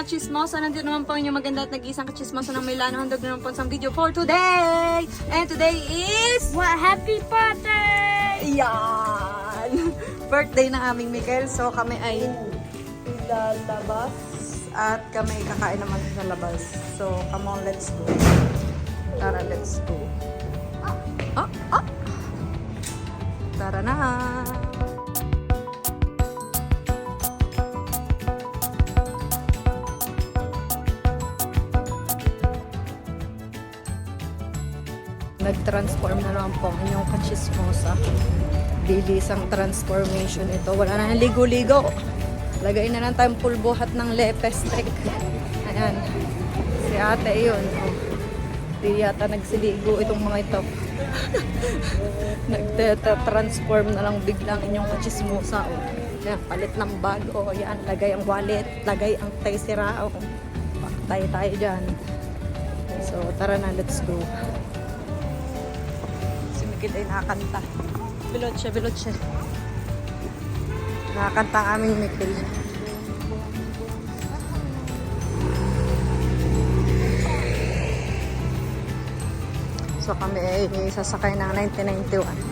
mga chismosa. Nandito naman po inyong maganda at nag-iisang kachismosa ng Milano. Handog na naman po isang video for today. And today is... What? Happy birthday! Yan! Birthday ng aming Miguel. So kami ay lalabas. At kami kakain naman sa labas. So come on, let's go. Tara, let's go. Tara na! Nag-transform na naman po ang inyong kachismosa. Bilisang transformation ito. Wala na ligo-ligo. Lagay na lang tayong pulbuhat ng lepestek. Ayan. Si ate yun. Oh. Di yata nagsiligo itong mga ito. Nag-transform na lang biglang inyong kachismosa. Oh. Ayan, palit ng bag. Oh, ayan, lagay ang wallet. Lagay ang taysira. Oh. Paktay tayo dyan. So, tara na. Let's go. Mikil ay nakakanta. Bilotche. Nakakanta ang aming Mikil. So kami ay sasakay ng 1991.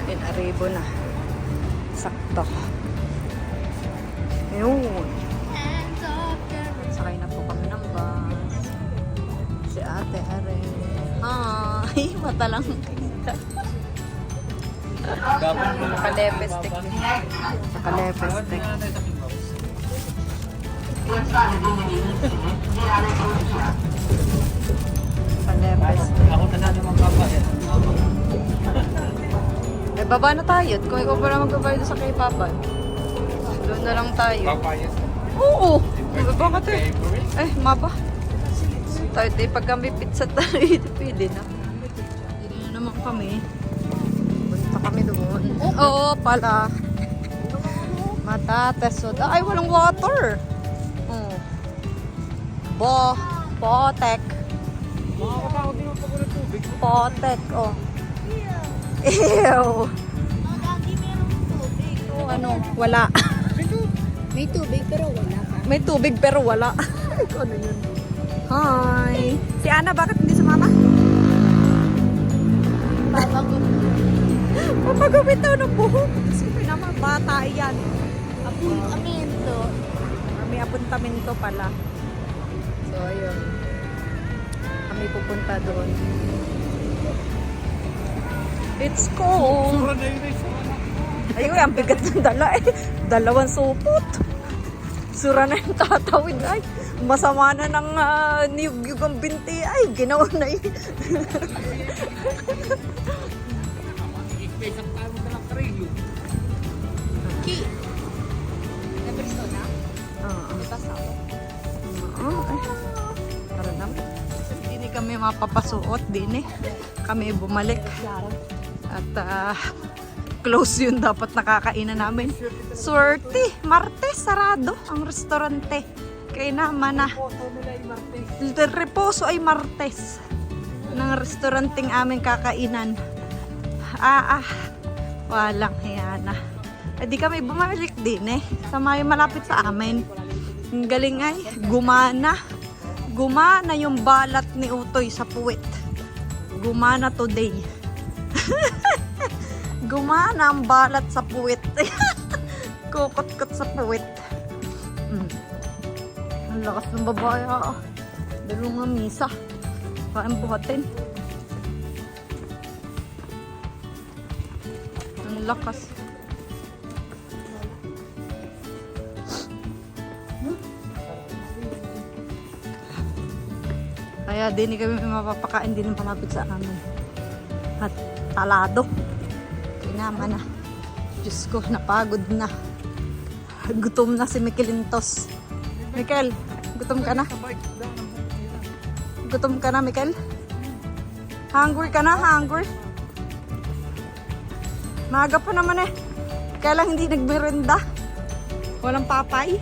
Pinaribo na. Sakto. Ayun. Sakay na po kami ng bus. Si ate are. Ay, mata lang kita. Nakalepestik. Nakalepestik. Nakalepestik. Ako na naman magbabayad. Eh, baba na tayo. Kung ikaw pala magbabayad sa kay Papa, doon na lang tayo. Papayas. Oo! Bakit eh? Eh, maba. Tayo tayo, pag kami pizza tayo, pwede na. Pwede na naman kami. Basta kami doon. Oo pala. Matates soda. Ay, walang water. Potek. Makakapagod din ako ng tubig. Potek, oh. Ew. Dati merong tubig. So, ano, wala. May tubig pero wala ka. May tubig pero wala. Ano yun? Hi! Si Ana, bakit hindi sumama? Papagupit daw ng buhok. Kasi naman, bata yan. Aminto. May apuntamento pala. So, ayun. Kami pupunta doon. It's cold. Sura na yun Ayun, ang bigat ng dala eh. 2 supot. Sura na yung tatawid ay. Masama na ng niyug-yug ang binti ay. Ginawa na eh. May isang tayo mo na lang karilo. Ki. Nabristo na? Tara naman. Hindi kami mapapasuot din eh. Kami bumalik. At close yun dapat nakakainan namin. Swerte. Martes sarado ang restaurante. Kaya naman na. Reposo ay Martes. Ng restauranting aming kakainan. Walang hiyana. Eh di kami bumalik din eh. Sa may malapit sa amin. Ang galing ay gumana. Gumana yung balat ni Utoy sa puwit. Gumana today. Gumana ang balat sa puwit. Kukot-kot sa puwit. Ang lakas ng babae. Dalawang misa. Kain buhatin. Ang lakas. Kaya din kami mapapakain din ng malapit sa amin. At talado. Kinama na. Diyos ko, napagod na. Gutom na si Mikelintos. Mikel, gutom ka na? Gutom ka na, Mikel? Hungry ka na? Hungry? Maaga pa naman eh. Kaya lang hindi nagmerenda. Walang papay?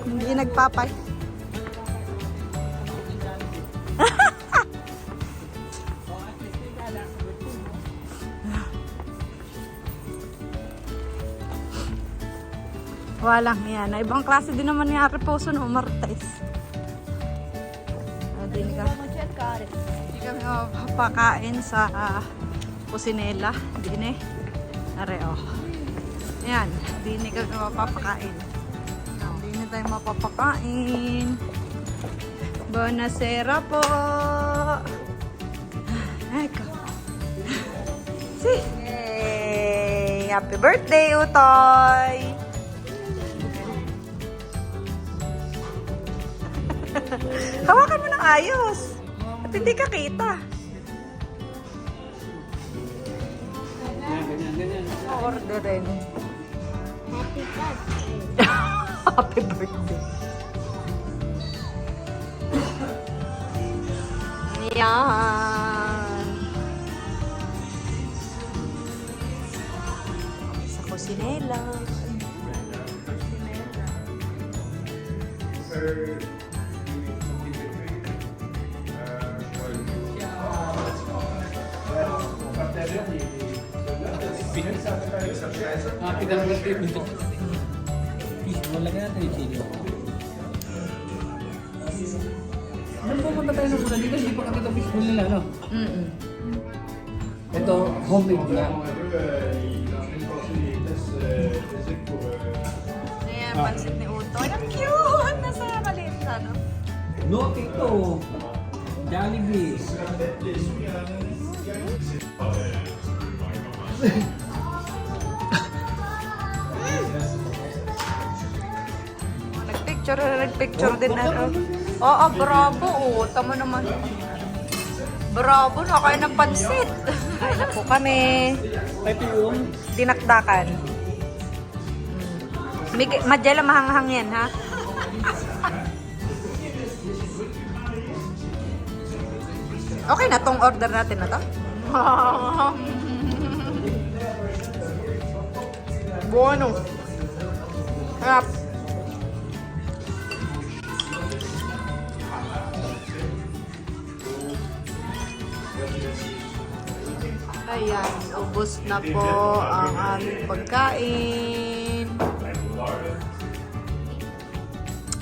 Hindi nagpapay. Walang yan. Ibang klase din naman ni Reposo no, Martes. Din ka. Hindi kami mapapakain sa Kusinela. Din eh. Are oh. Ayan. Din kami mapapakain. Hindi na tayo mapapakain. Buonasera po. Eko. Si. Hey, happy birthday, Utoy. Hawakan mo ng ayos. At hindi ka kita. Orderin. Happy birthday. Happy birthday. Ayan. Sa Kusinela. Kita ng birthday mo. Wala ka natin i-chili. Nung pumunta tayo ng muna dito, hindi pa nakita fishbowl nila, no? Ito, homemade na. Ayan, pansit ni Utoy. Ang cute! Nasa maliit na, no? No, ito. Jollibee. Nagpicture din na. Oo, bravo. Oh, tama naman. Bravo, nakain ng pansit. Kain na po kami. Ito yung Dinakdakan. Madyala mahanghang yan, ha? Okay na tong order natin na to. Bueno. Harap. Ayan, ubos na po ang aming pagkain.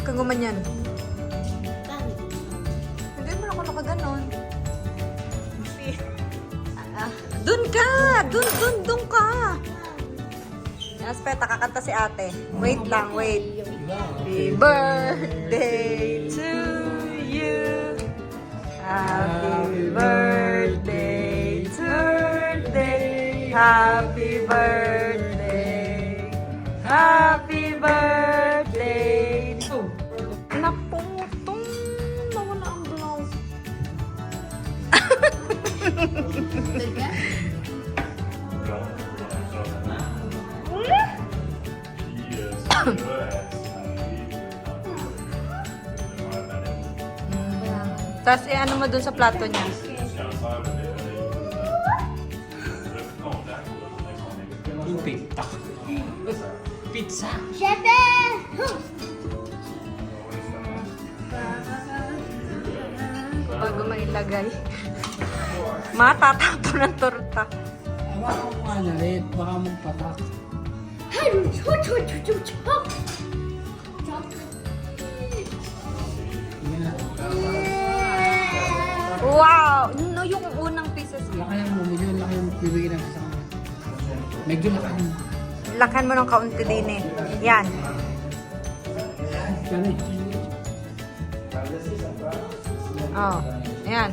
Kang gumanyan. Hindi mo ako nakaganon. Dun ka! Dun ka! Aspeta, kakanta si ate. Wait lang, wait. Happy birthday to you. Happy birthday to you. Happy birthday. Happy birthday. Oh, naputong. Nawala ang blouse. Tapos ano mo dun sa plato niya? yung TikTok. Pizza. Shepe! Bago mailagay. Matatapo ng torta. Awa ko nga na rin, baka magpatak. Wow! No, yung unang pieces. Laki mo, medyo laki yung bibigyan natin sa kanya. Medyo laki. Lakhan mo ng kaunti din eh. Yan. Ganun. Oh, ayan.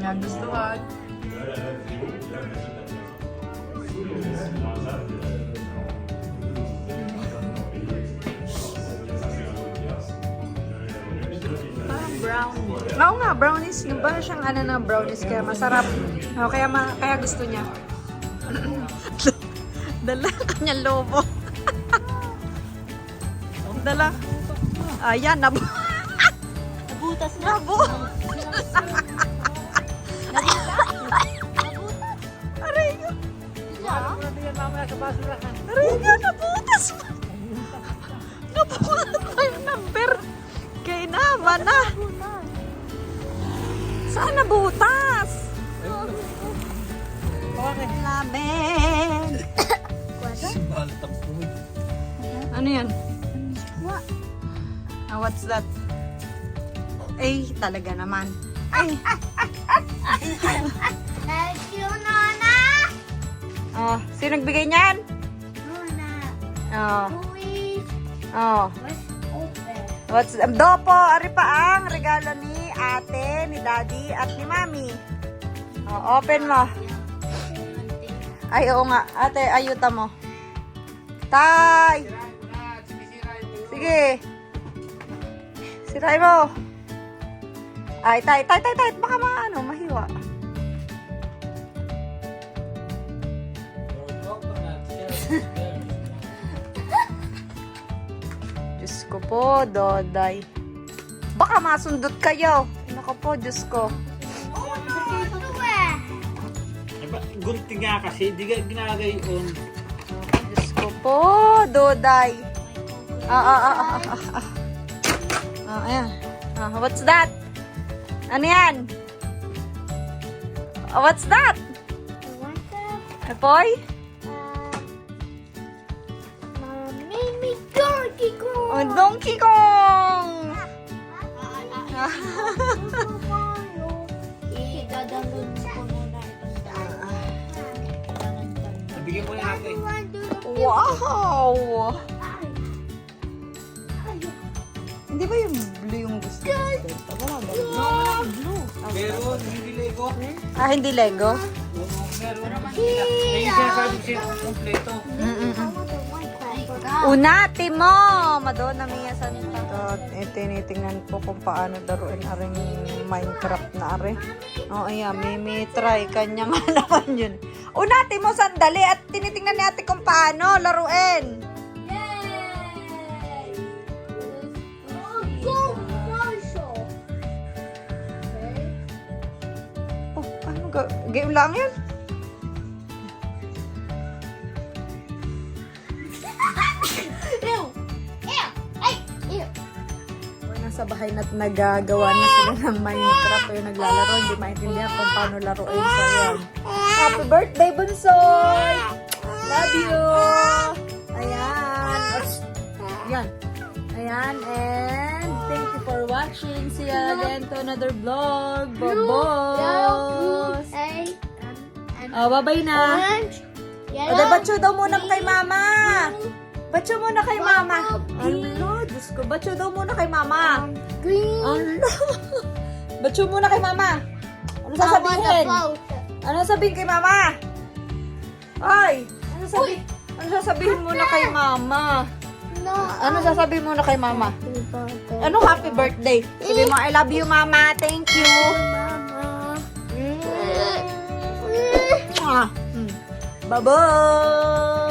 Nagustuhan. Parang brownies. Oo nga, brownies. Yung ba siyang ano na brownies kaya masarap. Oh, kaya gusto niya. Dala kanyang lobo. Dala. Ayan, Nabutas na. Nabo. sa basurahan. Aray nga, nabutas pa. Nabutas pa yung number. Kaya naman na. Saan nabutas? Bakit? Lamen. Baltang po. Ano yan? What? What's that? Ay, talaga naman. Ay. Thank you, Nona! Oh, sino nagbigay niyan? Nona, Oh. please, Oh. let's open. What's Dopo, ari pa ang regalo ni ate, ni daddy, at ni mami. Oh, open mo. Ay, oo nga. Ate, ayuta mo. Tay! Sige. Siray mo. Ay, tay. Baka mahiwa. Diyos ko po, Doday. Baka masundot kayo. Nako po, Diyos ko. Gunting nga kasi, di ka ginagay yun. Diyos ko po, Doday. Ayan. What's that? Ano yan? What's that? Apoy? Mimi Donkey Kong! Oh, Donkey Kong! I-download ko muna Nabigyan ko yung ate. Wow! Hindi ba yung blue yung gusto mo? Wala ba? Blue. Meron, hindi Lego. Hindi Lego? Meron. May sinasabi siya kompleto. Unati mo! Madonna Mia Santa. Tinitingnan ko kung paano daruin aring Minecraft na are. Oh, ayan. May try. Kanya nga naman yun. Unati mo sandali at tinitingnan ni ate kung paano laruin. Go, Marshall! Oh, ano game lang yun? Nasa bahay na nagagawa na sila ng Minecraft o yung naglalaro, hindi maintindihan kung paano laruin. So, yan. Happy birthday, Bunsoy! Love you! Ayan. Yan. Ayan. And thank you for watching. See you again to another vlog. Babos! Oh, bye-bye na. O, bacho daw muna kay mama. Bacho muna kay mama. Ano, Diyos ko. Bacho daw muna kay mama. Green. Ano? Bacho muna kay mama. Ano sasabihin? Ano sasabihin kay mama? Ay! Ano sasabihin muna kay mama? No. Ano sasabihin muna kay mama? Ano happy birthday? Sabi mo, I love you, mama. Thank you. Mama. Mwah. Bye-bye.